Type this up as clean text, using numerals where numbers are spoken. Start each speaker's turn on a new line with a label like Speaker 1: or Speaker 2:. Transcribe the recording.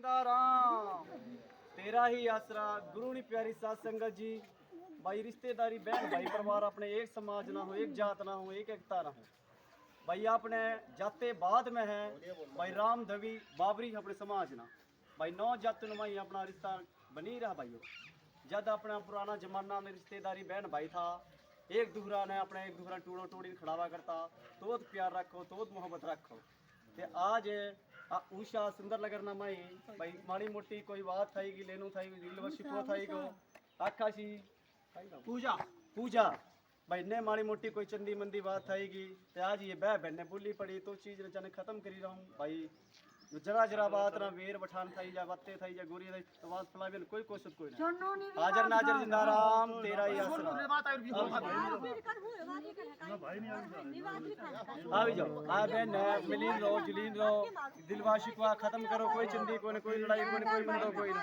Speaker 1: राम तेरा ही आसरा गुरु नी प्यारी साथ संगत जी। भाई रिश्तेदारी बहन भाई परिवार अपने एक समाज ना हो, एक जात ना हो, एक एकता ना हो। भाई अपने जाते बाद में है भाई राम दवी बाबरी अपने समाज ना भाई 9 जातों में ही अपना रिश्ता बनी रहा भाइयों। जब अपना पुराना जमाना में रिश्तेदारी बहन भाई था, एक दूसरा ने अपने एक दूसरा टूड़ो टूड़ी खड़ावा करता, तो प्यार रखो तो मोहब्बत रखो। ते आज उषा सुंदर लगरना माई भाई माड़ी मोटी कोई बात थाई लेनू थाई दिलवा शिपो थाई को आकाशी पूजा पूजा भाई ने माड़ी मोटी कोई चंदी मंदी बात थाईगी ते आज ये बह बहन ने बोली पड़ी तो चीज ने खत्म करी रहा हूँ भाई। जरा जरा बात ना वेर बठान थाई जा बत्ते थाई जा गोरी थाई तो बात फलावे कोई कोशिश कोई ना हाजर नाजर जिंदा राम तेरा ही आसरा। आ भी जाओ आ बहन मिलीन रहो जुलीन रहो, दिलवा शिकवा खत्म करो, कोई चंदी कोई लड़ाई कोई मंदो कोई ना।